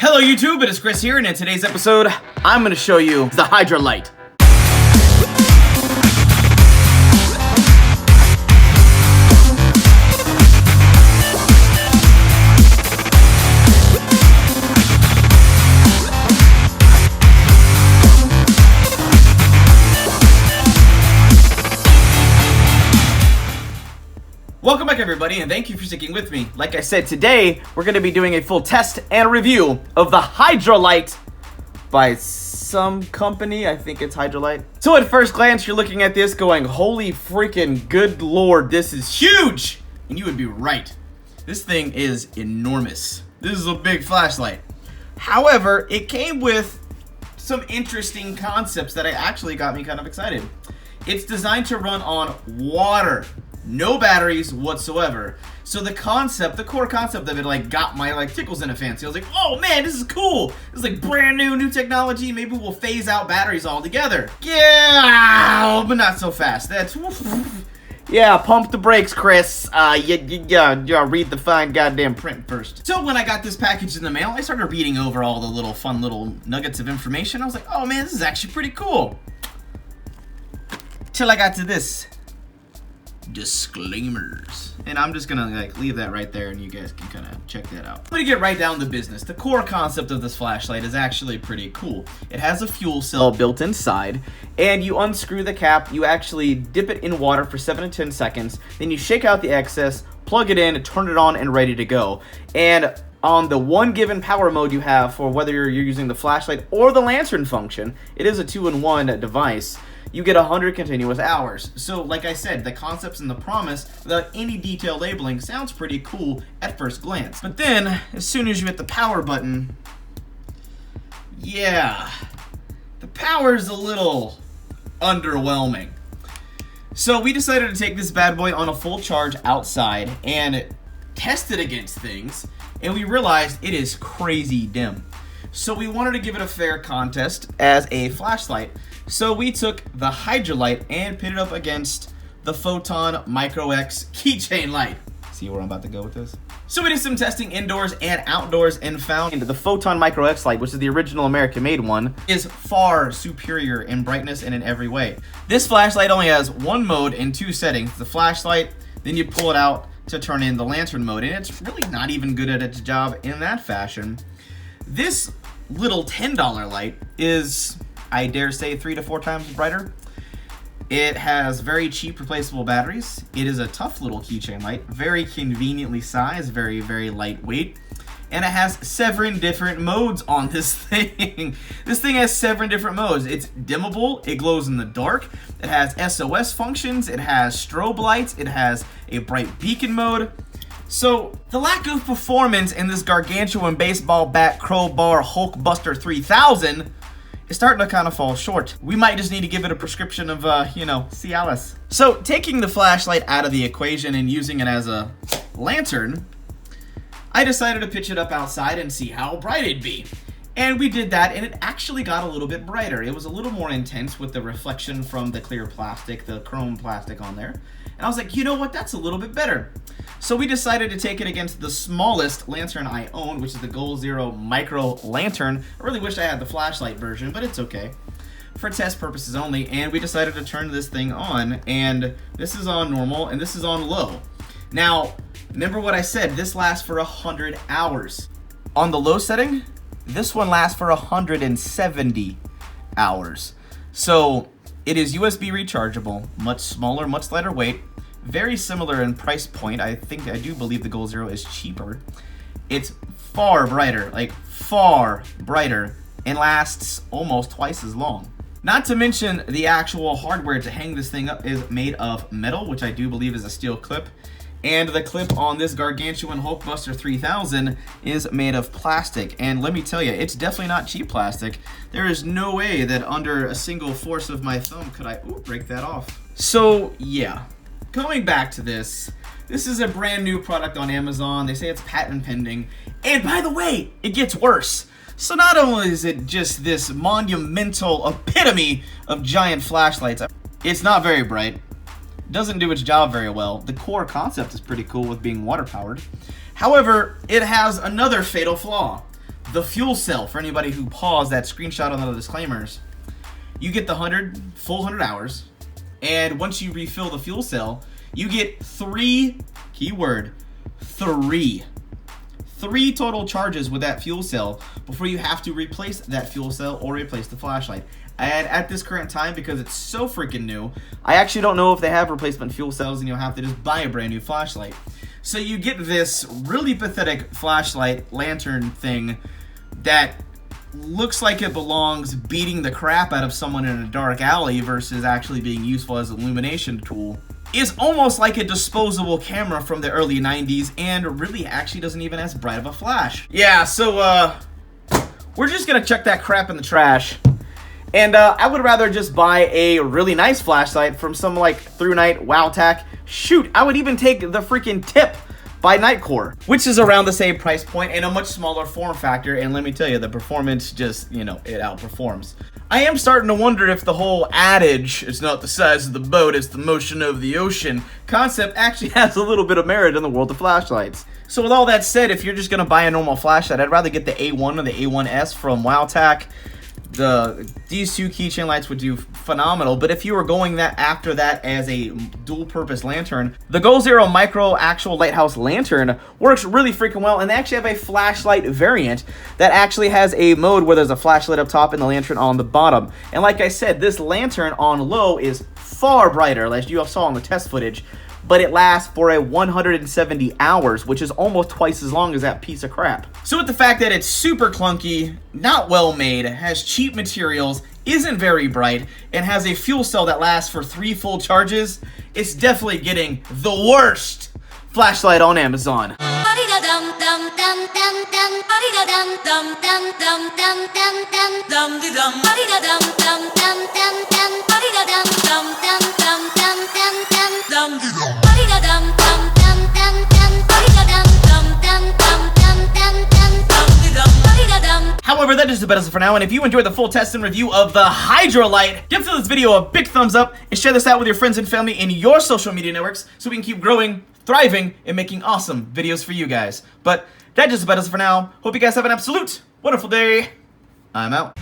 Hello YouTube, it is Chris here, and in today's episode, I'm going to show you the Hydralight. Welcome back everybody, and thank you for sticking with me. Like I said, today we're going to be doing a full test and review of the Hydralight by some company. I think it's Hydralight. So at first glance, you're looking at this going, holy freaking good lord, this is huge! And you would be right. This thing is enormous. This is a big flashlight. However, it came with some interesting concepts that actually got me kind of excited. It's designed to run on water. No batteries whatsoever. So the core concept of it got my tickles in a fancy. I was like, oh man, this is cool. This is brand new technology. Maybe we'll phase out batteries altogether. Yeah, but not so fast. That's yeah, pump the brakes, Chris. Yeah, read the fine goddamn print first. So when I got this package in the mail, I started reading over all the fun little nuggets of information. I was like, oh man, this is actually pretty cool. Till I got to this. Disclaimers. And I'm just gonna leave that right there and you guys can kind of check that out. I'm gonna get right down to business. The core concept of this flashlight is actually pretty cool. It has a fuel cell built inside, and you unscrew the cap, you actually dip it in water for 7 to 10 seconds, then you shake out the excess, plug it in, turn it on, and ready to go. And on the one given power mode you have for whether you're using the flashlight or the lantern function, it is a 2-in-1 device. You get 100 continuous hours. So like I said, the concepts and the promise without any detailed labeling sounds pretty cool at first glance. But then, as soon as you hit the power button, yeah, the power's a little underwhelming. So we decided to take this bad boy on a full charge outside and test it against things, and we realized it is crazy dim. So we wanted to give it a fair contest as a flashlight. So we took the Hydralight and pitted it up against the Photon Micro X keychain light. See where I'm about to go with this? So we did some testing indoors and outdoors and found the Photon Micro X light, which is the original American-made one, is far superior in brightness and in every way. This flashlight only has one mode and 2 settings. The flashlight, then you pull it out to turn in the lantern mode, and it's really not even good at its job in that fashion. This little $10 light is, I dare say, 3 to 4 times brighter. It has very cheap replaceable batteries. It is a tough little keychain light, very conveniently sized, very, very lightweight. And it has 7 different modes on this thing. This thing has 7 different modes. It's dimmable, it glows in the dark, it has SOS functions, it has strobe lights, it has a bright beacon mode. So, the lack of performance in this gargantuan baseball bat crowbar Hulkbuster 3000 is starting to kind of fall short. We might just need to give it a prescription of, Cialis. So, taking the flashlight out of the equation and using it as a lantern, I decided to pitch it up outside and see how bright it'd be. And we did that, and it actually got a little bit brighter. It was a little more intense with the reflection from the clear plastic, the chrome plastic on there. And I was like, you know what, that's a little bit better. So we decided to take it against the smallest lantern I own, which is the Goal Zero Micro Lantern. I really wish I had the flashlight version, but it's okay. For test purposes only, and we decided to turn this thing on, and this is on normal, and this is on low. Now, remember what I said, this lasts for 100 hours. On the low setting, this one lasts for 170 hours. So it is USB rechargeable, much smaller, much lighter weight, very similar in price point. I do believe the Goal Zero is cheaper. It's far brighter, far brighter, and lasts almost twice as long. Not to mention the actual hardware to hang this thing up is made of metal, which I do believe is a steel clip. And the clip on this gargantuan Hulkbuster 3000 is made of plastic. And let me tell you, it's definitely not cheap plastic. There is no way that under a single force of my thumb could I break that off. So yeah, going back to this is a brand new product on Amazon. They say it's patent pending. And by the way, it gets worse. So not only is it just this monumental epitome of giant flashlights, it's not very bright. Doesn't do its job very well. The core concept is pretty cool with being water powered. However, it has another fatal flaw. the fuel cell, for anybody who paused that screenshot on the disclaimers, you get the full 100 hours, and once you refill the fuel cell, you get 3, keyword, 3 total charges with that fuel cell before you have to replace that fuel cell or replace the flashlight. And at this current time, because it's so freaking new, I actually don't know if they have replacement fuel cells, and you'll have to just buy a brand new flashlight. So you get this really pathetic flashlight lantern thing that looks like it belongs beating the crap out of someone in a dark alley versus actually being useful as an illumination tool. Is almost like a disposable camera from the early 90s, and really actually doesn't even as bright of a flash. Yeah, so we're just gonna chuck that crap in the trash. And I would rather just buy a really nice flashlight from some like ThruNite, WowTac. Shoot, I would even take the freaking Tip by Nitecore, which is around the same price point and a much smaller form factor. And let me tell you, the performance just, it outperforms. I am starting to wonder if the whole adage, it's not the size of the boat, it's the motion of the ocean, concept actually has a little bit of merit in the world of flashlights. So with all that said, if you're just gonna buy a normal flashlight, I'd rather get the A1 or the A1S from WowTac. These two keychain lights would do phenomenal, but if you were going after that as a dual-purpose lantern, the Goal Zero Micro Actual Lighthouse Lantern works really freaking well, and they actually have a flashlight variant that actually has a mode where there's a flashlight up top and the lantern on the bottom. And like I said, this lantern on low is far brighter, as you saw on the test footage, but it lasts for a 170 hours, which is almost twice as long as that piece of crap. So with the fact that it's super clunky, not well made, has cheap materials, isn't very bright, and has a fuel cell that lasts for 3 full charges, it's definitely getting the worst flashlight on Amazon. However, that is about it for now, and if you enjoyed the full test and review of the Hydralight, give this video a big thumbs up and share this out with your friends and family in your social media networks so we can keep growing, thriving, and making awesome videos for you guys. But that just about it for now. Hope you guys have an absolute wonderful day. I'm out.